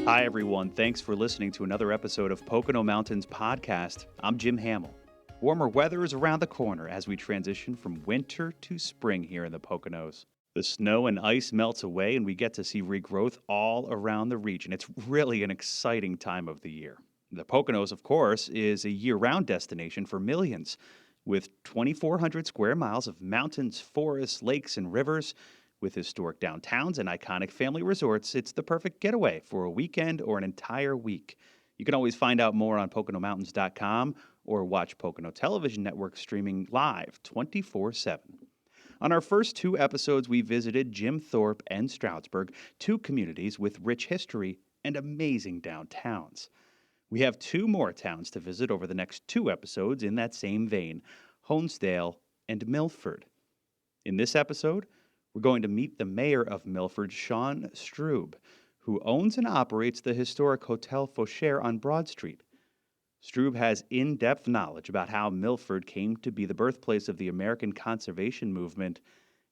Hi, everyone. Thanks for listening to another episode of Pocono Mountains Podcast. I'm Jim Hamill. Warmer weather is around the corner as we transition from winter to spring here in the Poconos. The snow and ice melts away and we get to see regrowth all around the region. It's really an exciting time of the year. The Poconos, of course, is a year-round destination for millions. With 2,400 square miles of mountains, forests, lakes, and rivers, with historic downtowns and iconic family resorts, it's the perfect getaway for a weekend or an entire week. You can always find out more on PoconoMountains.com or watch Pocono Television Network streaming live 24/7. On our first two episodes, we visited Jim Thorpe and Stroudsburg, two communities with rich history and amazing downtowns. We have two more towns to visit over the next two episodes in that same vein, Honesdale and Milford. In this episode, we're going to meet the mayor of Milford, Sean Strube, who owns and operates the historic Hotel Faucher on Broad Street. Strube has in-depth knowledge about how Milford came to be the birthplace of the American conservation movement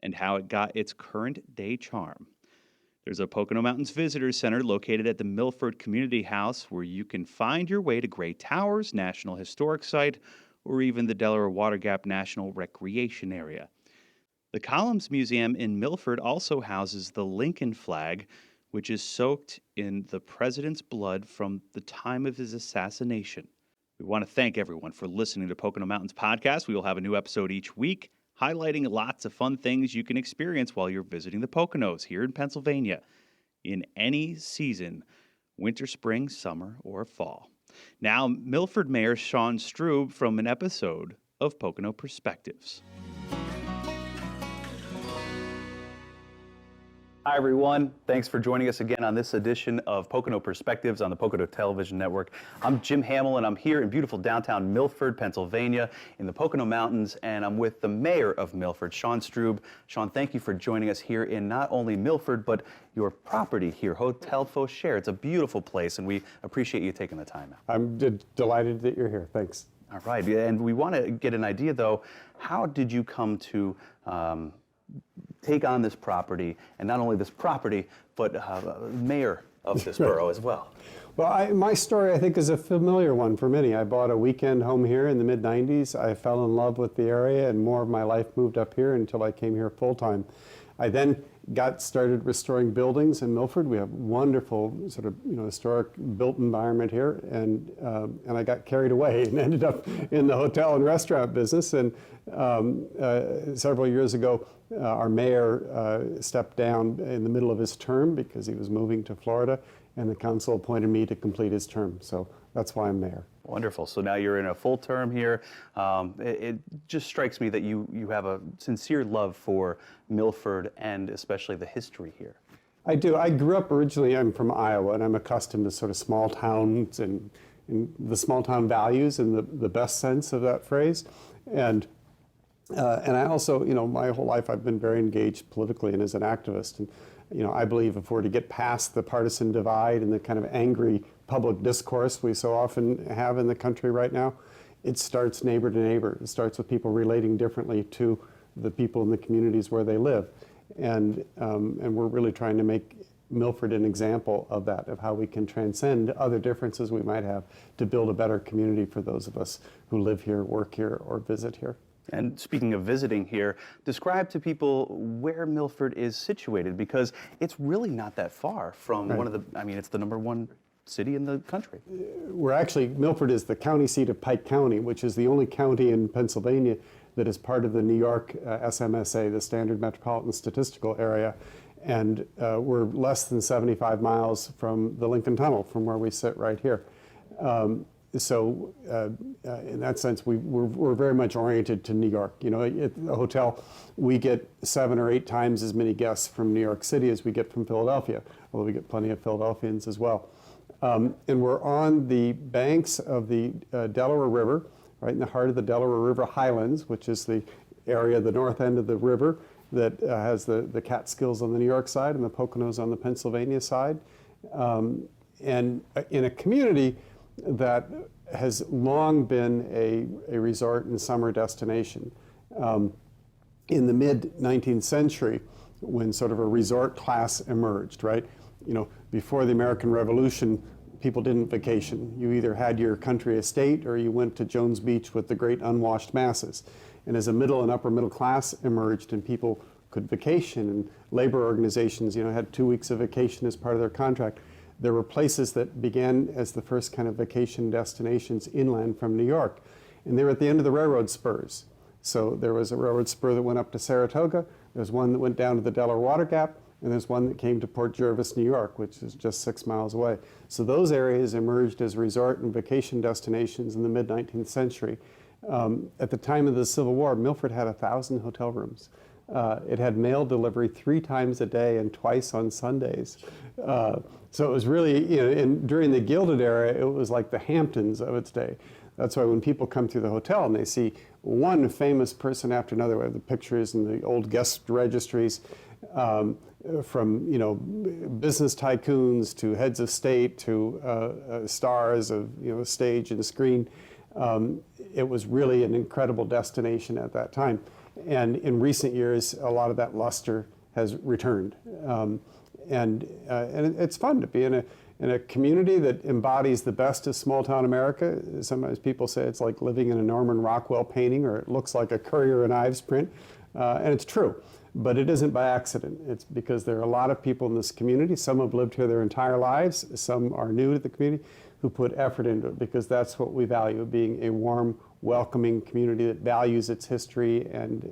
and how it got its current-day charm. There's a Pocono Mountains Visitors Center located at the Milford Community House where you can find your way to Gray Towers National Historic Site or even the Delaware Water Gap National Recreation Area. The Columns Museum in Milford also houses the Lincoln flag, which is soaked in the president's blood from the time of his assassination. We want to thank everyone for listening to Pocono Mountains Podcast. We will have a new episode each week, highlighting lots of fun things you can experience while you're visiting the Poconos here in Pennsylvania in any season, winter, spring, summer, or fall. Now, Milford Mayor Sean Strube from an episode of Pocono Perspectives. Hi, everyone. Thanks for joining us again on this edition of Pocono Perspectives on the Pocono Television Network. I'm Jim Hamill, and I'm here in beautiful downtown Milford, Pennsylvania, in the Pocono Mountains, and I'm with the mayor of Milford, Sean Strube. Sean, thank you for joining us here in not only Milford, but your property here, Hotel Faucher. It's a beautiful place, and we appreciate you taking the time out. I'm delighted that you're here. Thanks. All right, and we want to get an idea, though, how did you come to take on this property, and not only this property, but mayor of this borough as well? Well, my story, I think, is a familiar one for many. I bought a weekend home here in the mid-90s. I fell in love with the area, and more of my life moved up here until I came here full-time. I then got started restoring buildings in Milford. We have wonderful sort of historic built environment here, and I got carried away and ended up in the hotel and restaurant business. And several years ago, our mayor stepped down in the middle of his term because he was moving to Florida, and the council appointed me to complete his term. So that's why I'm mayor. Wonderful. So now you're in a full term here. It just strikes me that you have a sincere love for Milford and especially the history here. I do. I grew up originally, I'm from Iowa, and I'm accustomed to sort of small towns and the small town values in the best sense of that phrase. And I also, my whole life I've been very engaged politically and as an activist. And, I believe if we're to get past the partisan divide and the kind of angry public discourse we so often have in the country right now, it starts neighbor to neighbor. It starts with people relating differently to the people in the communities where they live. And we're really trying to make Milford an example of that, of how we can transcend other differences we might have to build a better community for those of us who live here, work here, or visit here. And speaking of visiting here, describe to people where Milford is situated, because it's really not that far from it's the #1 city in the country. Milford is the county seat of Pike County, which is the only county in Pennsylvania that is part of the New York SMSA, the Standard Metropolitan Statistical Area. And we're less than 75 miles from the Lincoln Tunnel, from where we sit right here. So in that sense, we're very much oriented to New York. At the hotel, we get 7 or 8 times as many guests from New York City as we get from Philadelphia, although we get plenty of Philadelphians as well. And we're on the banks of the Delaware River, right in the heart of the Delaware River Highlands, which is the area, the north end of the river that has the Catskills on the New York side and the Poconos on the Pennsylvania side. And in a community that has long been a resort and summer destination. In the mid-19th century, when sort of a resort class emerged, right? before the American Revolution, people didn't vacation. You either had your country estate or you went to Jones Beach with the great unwashed masses. And as a middle and upper middle class emerged and people could vacation, and labor organizations, had 2 weeks of vacation as part of their contract, there were places that began as the first kind of vacation destinations inland from New York. And they were at the end of the railroad spurs. So there was a railroad spur that went up to Saratoga, there's one that went down to the Delaware Water Gap, and there's one that came to Port Jervis, New York, which is just 6 miles away. So those areas emerged as resort and vacation destinations in the mid-19th century. At the time of the Civil War, Milford had 1,000 hotel rooms. It had mail delivery 3 times a day and twice on Sundays. So it was really, and during the Gilded Era, it was like the Hamptons of its day. That's why when people come through the hotel and they see one famous person after another, we have the pictures and the old guest registries, from business tycoons to heads of state to stars of stage and screen. It was really an incredible destination at that time, and in recent years a lot of that luster has returned, and it's fun to be in a community that embodies the best of small town America. Sometimes people say it's like living in a Norman Rockwell painting, or it looks like a Currier and Ives print, and it's true. But it isn't by accident. It's because there are a lot of people in this community. Some have lived here their entire lives. Some are new to the community who put effort into it, because that's what we value, being a warm, welcoming community that values its history and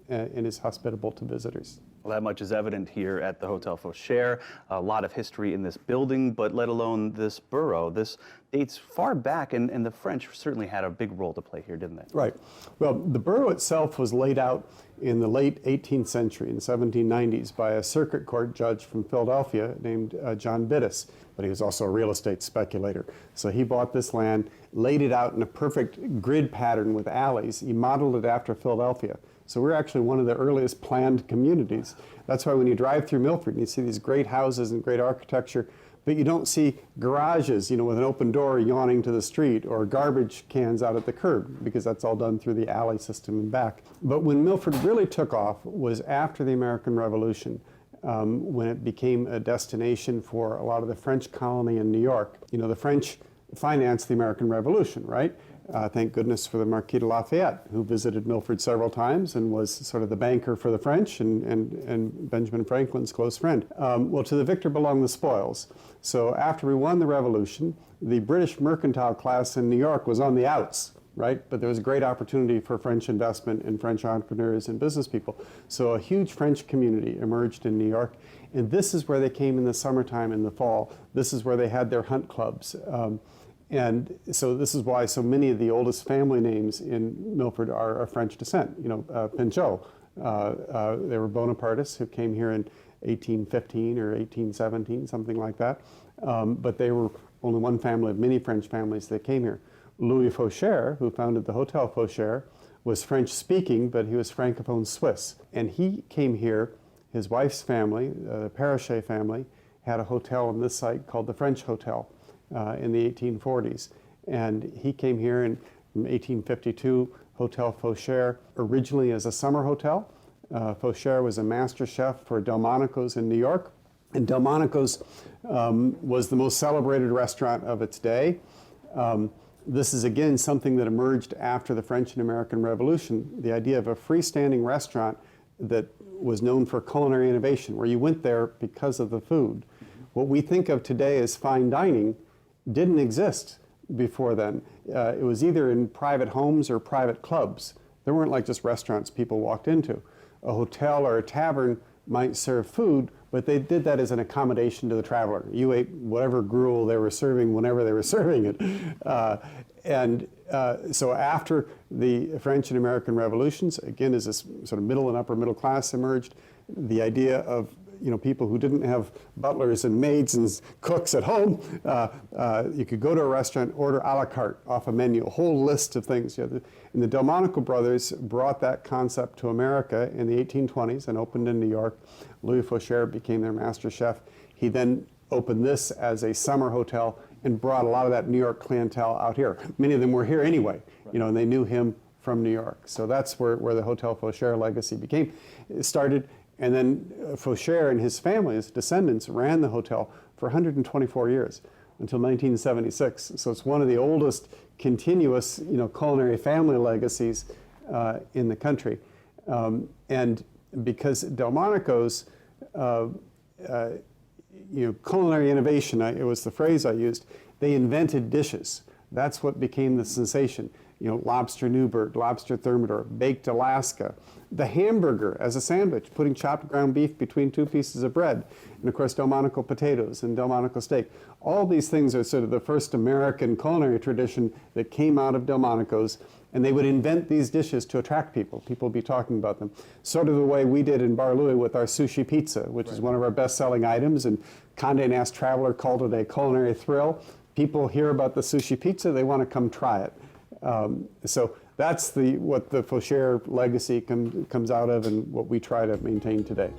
is hospitable to visitors. Well, that much is evident here at the Hotel Fauchère. A lot of history in this building, but let alone this borough. This dates far back, and the French certainly had a big role to play here, didn't they? Right. Well, the borough itself was laid out in the late 18th century, in the 1790s, by a circuit court judge from Philadelphia named John Bittis, but he was also a real estate speculator. So he bought this land, laid it out in a perfect grid pattern with alleys. He modeled it after Philadelphia. So we're actually one of the earliest planned communities. That's why when you drive through Milford, you see these great houses and great architecture, but you don't see garages, with an open door yawning to the street, or garbage cans out at the curb, because that's all done through the alley system and back. But when Milford really took off was after the American Revolution, when it became a destination for a lot of the French colony in New York. The French financed the American Revolution, right? Thank goodness for the Marquis de Lafayette, who visited Milford several times and was sort of the banker for the French and Benjamin Franklin's close friend. Well, to the victor belong the spoils. So after we won the Revolution, the British mercantile class in New York was on the outs, right? But there was a great opportunity for French investment and French entrepreneurs and business people. So a huge French community emerged in New York, and this is where they came in the summertime and the fall. This is where they had their hunt clubs. And so this is why so many of the oldest family names in Milford are of French descent. Pinchot, they were Bonapartists who came here in 1815 or 1817, something like that. But they were only one family of many French families that came here. Louis Fauchère, who founded the Hotel Fauchère, was French-speaking, but he was Francophone Swiss. And he came here, his wife's family, the Parachet family, had a hotel on this site called the French Hotel. In the 1840s. And he came here in 1852, Hotel Fauchère, originally as a summer hotel. Fauchère was a master chef for Delmonico's in New York. And Delmonico's was the most celebrated restaurant of its day. This is, again, something that emerged after the French and American Revolution, the idea of a freestanding restaurant that was known for culinary innovation, where you went there because of the food. What we think of today as fine dining didn't exist before then. It was either in private homes or private clubs. There weren't like just restaurants people walked into. A hotel or a tavern might serve food, but they did that as an accommodation to the traveler. You ate whatever gruel they were serving whenever they were serving it. So after the French and American Revolutions, again, as this sort of middle and upper middle class emerged, the idea of people who didn't have butlers and maids and cooks at home, you could go to a restaurant, order a la carte off a menu, a whole list of things. And the Delmonico brothers brought that concept to America in the 1820s and opened in New York. Louis Fauchère became their master chef. He then opened this as a summer hotel and brought a lot of that New York clientele out here. Many of them were here anyway, and they knew him from New York. So that's where the Hotel Fauchère legacy started. And then Faucher and his family, his descendants, ran the hotel for 124 years until 1976. So it's one of the oldest continuous, culinary family legacies in the country. And because Delmonico's, culinary innovation, it was the phrase I used, they invented dishes. That's what became the sensation. Lobster Newburgh, lobster Thermidor, baked Alaska, the hamburger as a sandwich, putting chopped ground beef between two pieces of bread, and of course Delmonico potatoes and Delmonico steak. All these things are sort of the first American culinary tradition that came out of Delmonico's, and they would invent these dishes to attract people. People would be talking about them. Sort of the way we did in Bar Louie with our sushi pizza, which is one of our best-selling items, and Condé Nast Traveler called it a culinary thrill. People hear about the sushi pizza, they want to come try it. So that's what the Faucher legacy comes out of, and what we try to maintain today.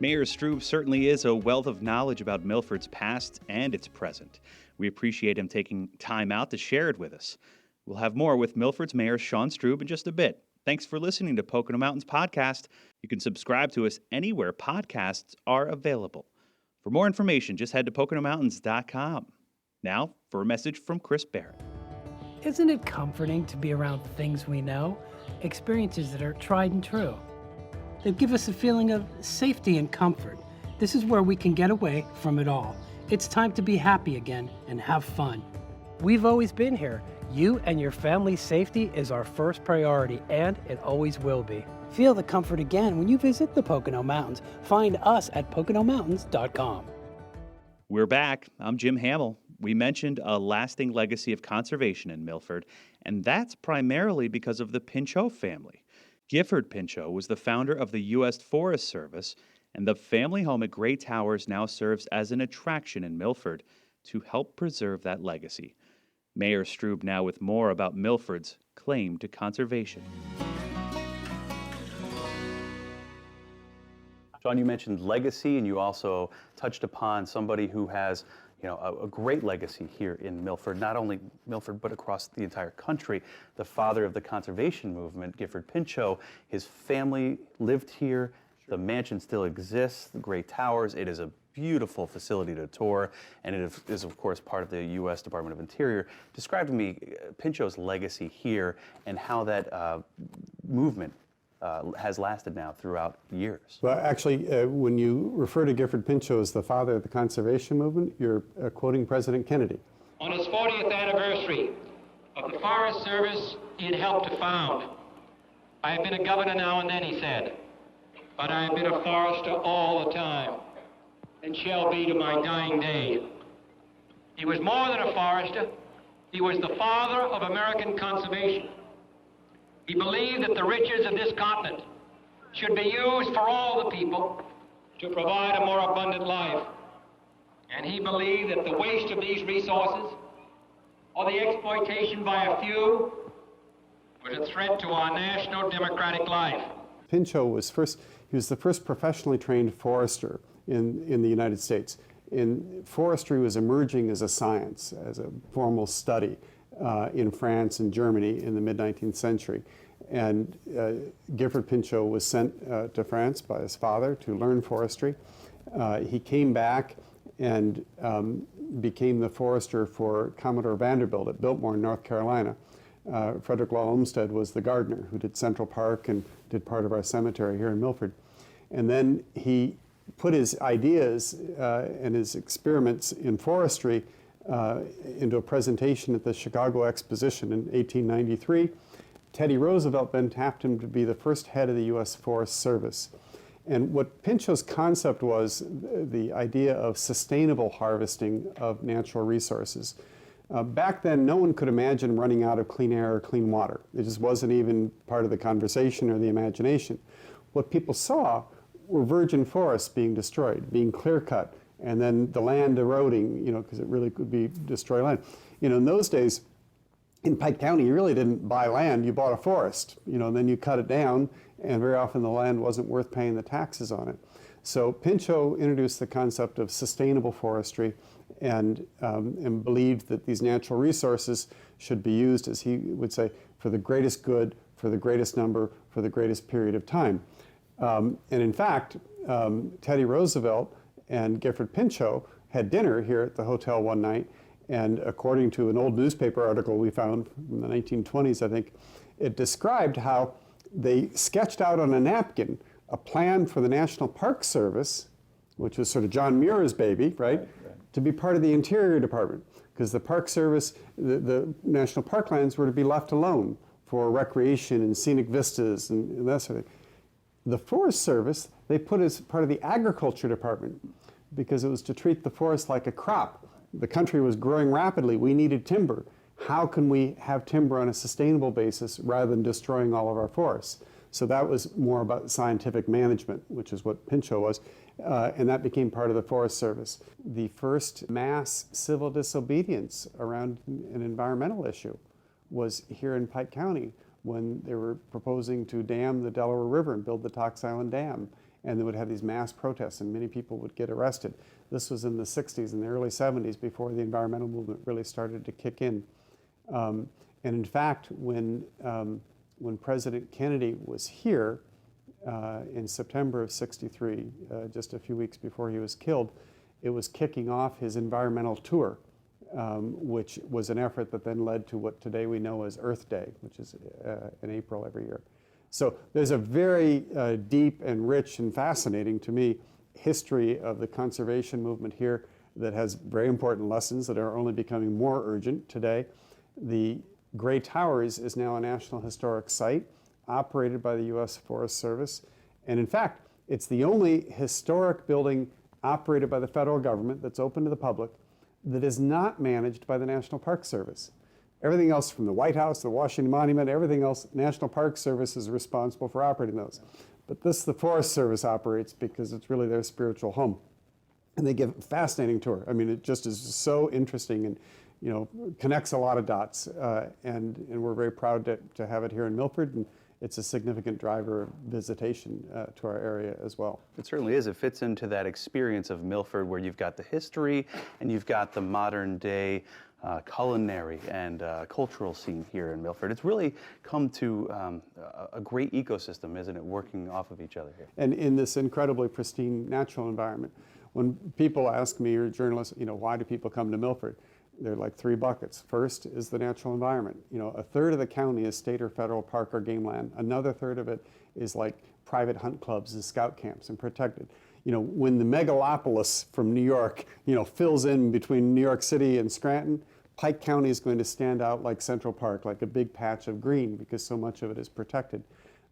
Mayor Strube certainly is a wealth of knowledge about Milford's past and its present. We appreciate him taking time out to share it with us. We'll have more with Milford's Mayor Sean Strube in just a bit. Thanks for listening to Pocono Mountains Podcast. You can subscribe to us anywhere podcasts are available. For more information, just head to PoconoMountains.com. Now, for a message from Chris Barrett. Isn't it comforting to be around things we know, experiences that are tried and true? They give us a feeling of safety and comfort. This is where we can get away from it all. It's time to be happy again and have fun. We've always been here. You and your family's safety is our first priority, and it always will be. Feel the comfort again when you visit the Pocono Mountains. Find us at PoconoMountains.com. We're back. I'm Jim Hamill. We mentioned a lasting legacy of conservation in Milford, and that's primarily because of the Pinchot family. Gifford Pinchot was the founder of the U.S. Forest Service, and the family home at Gray Towers now serves as an attraction in Milford to help preserve that legacy. Mayor Strube now with more about Milford's claim to conservation. John, you mentioned legacy, and you also touched upon somebody who has a great legacy here in Milford, not only Milford, but across the entire country. The father of the conservation movement, Gifford Pinchot, his family lived here. The mansion still exists, the Gray Towers. It is a beautiful facility to tour, and it is, of course, part of the U.S. Department of Interior. Describe to me Pinchot's legacy here and how that movement has lasted now throughout years. Well, actually, when you refer to Gifford Pinchot as the father of the conservation movement, you're quoting President Kennedy. On his 40th anniversary of the Forest Service he had helped to found, I have been a governor now and then, he said, but I have been a forester all the time, and shall be to my dying day. He was more than a forester. He was the father of American conservation. He believed that the riches of this continent should be used for all the people to provide a more abundant life. And he believed that the waste of these resources or the exploitation by a few was a threat to our national democratic life. Pinchot was the first professionally trained forester in the United States. Forestry was emerging as a science, as a formal study in France and Germany in the mid-19th century. And Gifford Pinchot was sent to France by his father to learn forestry. He came back and became the forester for Commodore Vanderbilt at Biltmore, North Carolina. Frederick Law Olmsted was the gardener who did Central Park and did part of our cemetery here in Milford. And then he put his ideas and his experiments in forestry into a presentation at the Chicago Exposition in 1893. Teddy Roosevelt then tapped him to be the first head of the U.S. Forest Service. And what Pinchot's concept was, the idea of sustainable harvesting of natural resources. Back then, no one could imagine running out of clean air or clean water. It just wasn't even part of the conversation or the imagination. What people saw were virgin forests being destroyed, being clear-cut, and then the land eroding, because it really could be destroy land. In those days, in Pike County, you really didn't buy land, you bought a forest, and then you cut it down, and very often the land wasn't worth paying the taxes on it. So Pinchot introduced the concept of sustainable forestry and believed that these natural resources should be used, as he would say, for the greatest good for for the greatest number for the greatest period of time. And in fact, Teddy Roosevelt and Gifford Pinchot had dinner here at the hotel one night, and according to an old newspaper article we found from the 1920s, I think, it described how they sketched out on a napkin a plan for the National Park Service, which was sort of John Muir's baby, right, to be part of the Interior Department, because the Park Service, the national parklands were to be left alone for recreation and scenic vistas and that sort of thing. The Forest Service, they put as part of the Agriculture Department, because it was to treat the forest like a crop. The country was growing rapidly. We needed timber. How can we have timber on a sustainable basis rather than destroying all of our forests? So that was more about scientific management, which is what Pinchot was, and that became part of the Forest Service. The first mass civil disobedience around an environmental issue was here in Pike County when they were proposing to dam the Delaware River and build the Tox Island Dam. And they would have these mass protests, and many people would get arrested. This was in the 60s and the early 70s, before the environmental movement really started to kick in. And in fact, when President Kennedy was here in September of '63, just a few weeks before he was killed, it was kicking off his environmental tour, which was an effort that then led to what today we know as Earth Day, which is in April every year. So there's a very deep and rich and fascinating, to me, history of the conservation movement here that has very important lessons that are only becoming more urgent today. The Gray Towers is now a National Historic Site operated by the U.S. Forest Service. And in fact, it's the only historic building operated by the federal government that's open to the public that is not managed by the National Park Service. Everything else, from the White House, the Washington Monument, everything else, National Park Service is responsible for operating those. But this, the Forest Service operates because it's really their spiritual home. And they give a fascinating tour. I mean, it just is so interesting and, you know, connects a lot of dots. And we're very proud to have it here in Milford. And it's a significant driver of visitation to our area as well. It certainly is. It fits into that experience of Milford where you've got the history and you've got the modern day culinary and cultural scene here in Milford. It's really come to a great ecosystem, isn't it, working off of each other here? And in this incredibly pristine natural environment. When people ask me, or journalists, you know, why do people come to Milford? They're like three buckets. First is the natural environment. You know, a third of the county is state or federal park or game land. Another third of it is like private hunt clubs and scout camps and protected. You know, when the megalopolis from New York, you know, fills in between New York City and Scranton, Pike County is going to stand out like Central Park, like a big patch of green, because so much of it is protected.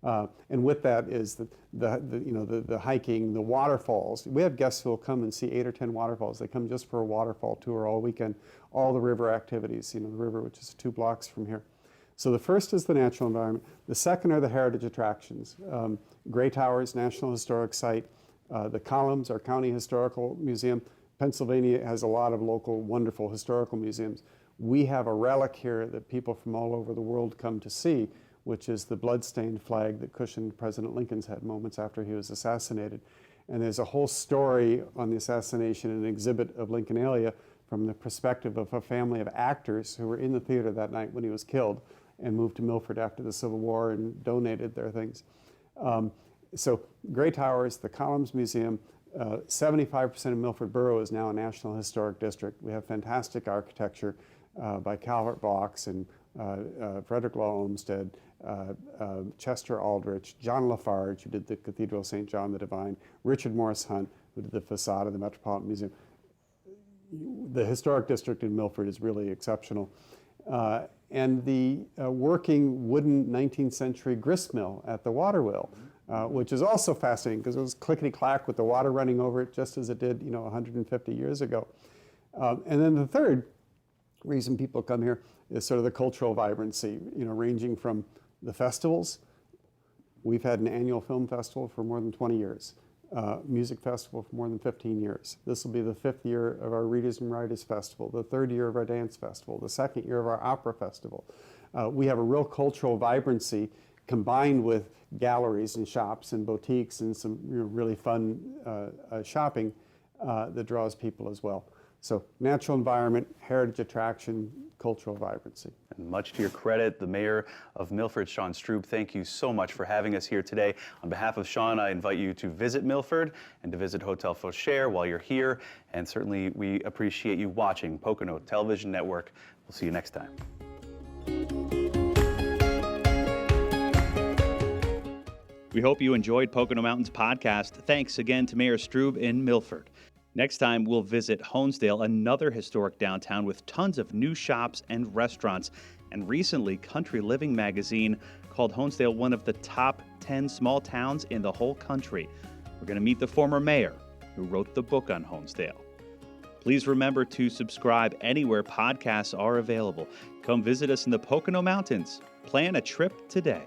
And with that is the hiking, the waterfalls. We have guests who will come and see 8 or 10 waterfalls. They come just for a waterfall tour all weekend. All the river activities, you know, the river, which is 2 blocks from here. So the first is the natural environment. The second are the heritage attractions. Gray Towers, National Historic Site. The Columns, our County Historical Museum. Pennsylvania has a lot of local, wonderful historical museums. We have a relic here that people from all over the world come to see, which is the blood-stained flag that cushioned President Lincoln's head moments after he was assassinated. And there's a whole story on the assassination, an exhibit of Lincolnalia from the perspective of a family of actors who were in the theater that night when he was killed and moved to Milford after the Civil War and donated their things. So Gray Towers, the Columns Museum, 75% of Milford Borough is now a National Historic District. We have fantastic architecture by Calvert Vaux and Frederick Law Olmsted, Chester Aldrich, John Lafarge, who did the Cathedral of St. John the Divine, Richard Morris Hunt, who did the facade of the Metropolitan Museum. The historic district in Milford is really exceptional. And the working wooden 19th century grist mill at the water wheel, which is also fascinating because it was clickety-clack with the water running over it just as it did, you know, 150 years ago. And then the third reason people come here is sort of the cultural vibrancy, you know, ranging from the festivals. We've had an annual film festival for more than 20 years, music festival for more than 15 years. This will be the 5th year of our Readers and Writers Festival, the 3rd year of our dance festival, the 2nd year of our opera festival. We have a real cultural vibrancy combined with galleries and shops and boutiques and some really fun shopping that draws people as well. So natural environment, heritage attraction, cultural vibrancy. And much to your credit, the mayor of Milford, Sean Strube, thank you so much for having us here today. On behalf of Sean, I invite you to visit Milford and to visit Hotel Faucher while you're here. And certainly we appreciate you watching Pocono Television Network. We'll see you next time. We hope you enjoyed Pocono Mountains podcast. Thanks again to Mayor Strube in Milford. Next time, we'll visit Honesdale, another historic downtown with tons of new shops and restaurants. And recently, Country Living magazine called Honesdale one of the top 10 small towns in the whole country. We're going to meet the former mayor who wrote the book on Honesdale. Please remember to subscribe anywhere podcasts are available. Come visit us in the Pocono Mountains. Plan a trip today.